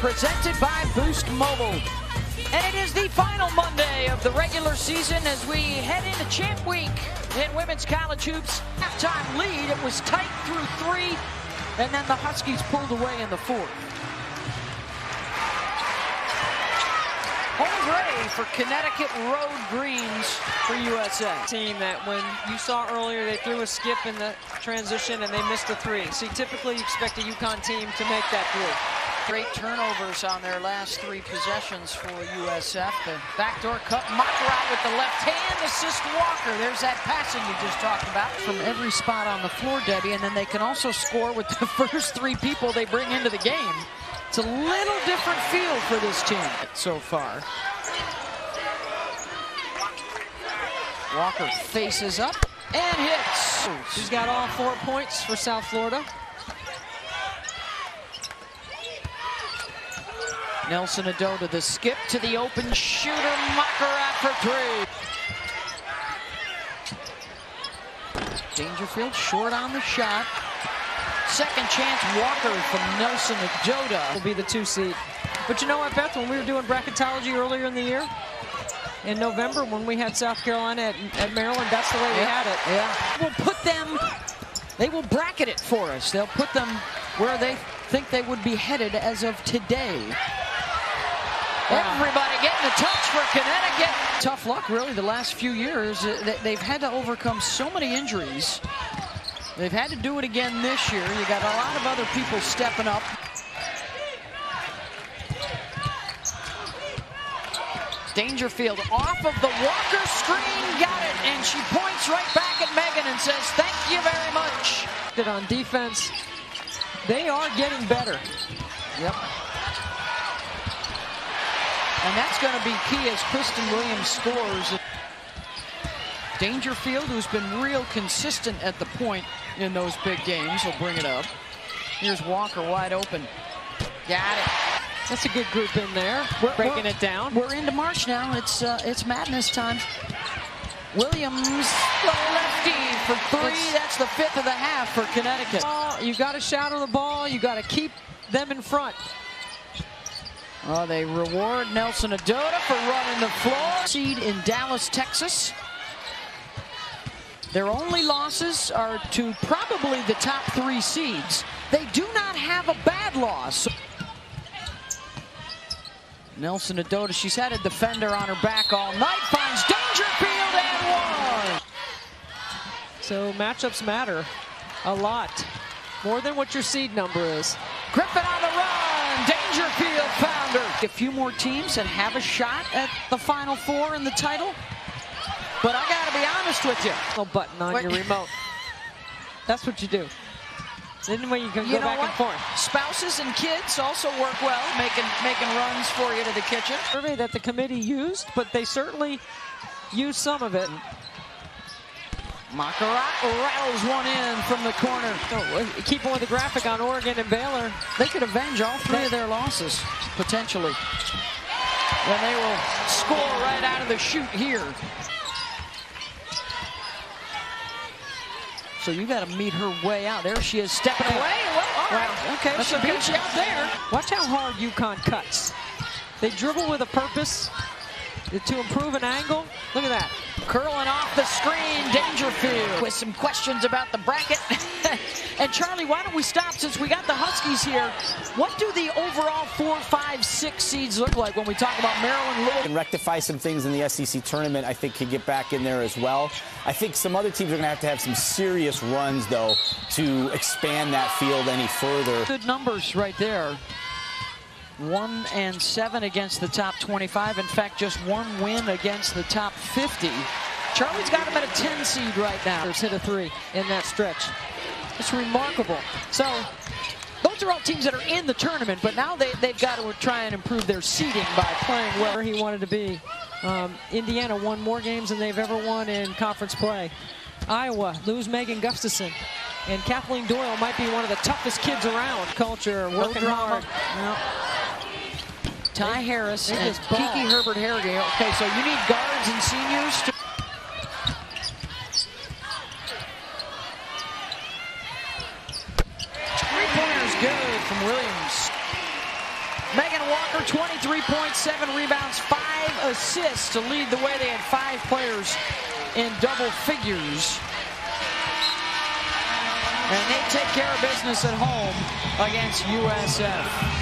presented by Boost Mobile. And it is the final Monday of the regular season as we head into Champ Week in women's college hoops. Halftime lead, it was tight through 3, and then the Huskies pulled away in the 4th. Home gray for Connecticut Road Greens for USF. Team that when you saw earlier they threw a skip in the transition and they missed a 3. See, typically you expect a UConn team to make that 3. Great turnovers on their last 3 possessions for USF. The backdoor cut, Mocker with the left hand, assist Walker. There's that passing you just talked about. From every spot on the floor, Debbie, and then they can also score with the first 3 people they bring into the game. It's a little different feel for this team so far. Walker faces up and hits. She's got all 4 points for South Florida. Nelson Adota, the skip to the open shooter, Mocker for 3. Dangerfield short on the shot. Second chance, Walker from Nelson Adota. Will be the 2 seed. But you know what, Beth, when we were doing bracketology earlier in the year, in November when we had South Carolina at Maryland, that's the way we had it. Yeah. We'll put them, they will bracket it for us. They'll put them where they think they would be headed as of today. Everybody getting a touch for Connecticut. Tough luck, really, the last few years. They've had to overcome so many injuries. They've had to do it again this year. You got a lot of other people stepping up. Dangerfield off of the Walker screen, got it, and she points right back at Megan and says, thank you very much. On defense, they are getting better. Yep. And that's going to be key as Kristen Williams scores. Dangerfield, who's been real consistent at the point in those big games, will bring it up. Here's Walker wide open. Got it. That's a good group in there, breaking it down. We're into March now. It's madness time. Williams, the lefty for 3. That's the 5th of the half for Connecticut. You got to shadow the ball. You got to keep them in front. Oh, they reward Nelson Adota for running the floor. Seed in Dallas, Texas. Their only losses are to probably the top 3 seeds. They do not have a bad loss. Nelson Adota, she's had a defender on her back all night, finds Dangerfield and 1. So matchups matter a lot, more than what your seed number is. Griffin on the run, Dangerfield found her. A few more teams that have a shot at the Final 4 in the title. But I gotta be honest with you. No button on your remote. That's what you do. Anyway, you can go back and forth. Spouses and kids also work well, making runs for you to the kitchen. Survey that the committee used, but they certainly used some of it. Mocker rattles one in from the corner. Keeping with the graphic on Oregon and Baylor, they could avenge all 3 of their losses, potentially. And they will score right out of the chute here. So you got to meet her way out. There she is, stepping away. Well, all right. Okay, That's a beat you out there. Watch how hard UConn cuts. They dribble with a purpose to improve an angle. Look at that. Curling off the screen, Dangerfield. With some questions about the bracket. And Charlie, why don't we stop since we got the Huskies here? What do the overall 4, 5, 6 seeds look like when we talk about Maryland, Louisville? And rectify some things in the SEC tournament, I think, could get back in there as well. I think some other teams are going to have some serious runs, though, to expand that field any further. Good numbers right there. 1 and 7 against the top 25. In fact, just 1 win against the top 50. Charlie's got him at a 10 seed right now. There's hit a 3 in that stretch. It's remarkable. So those are all teams that are in the tournament, but now they've got to try and improve their seeding by playing well. Where he wanted to be. Indiana won more games than they've ever won in conference play. Iowa lose Megan Gustafson. And Kathleen Doyle might be one of the toughest kids around. Culture, working hard. Ty Harris and Kiki Herbert Harrogate. Okay, so you need guards and seniors to... Three-pointers good from Williams. Megan Walker, 23.7 rebounds, 5 assists to lead the way. They had 5 players in double figures. And they take care of business at home against USF.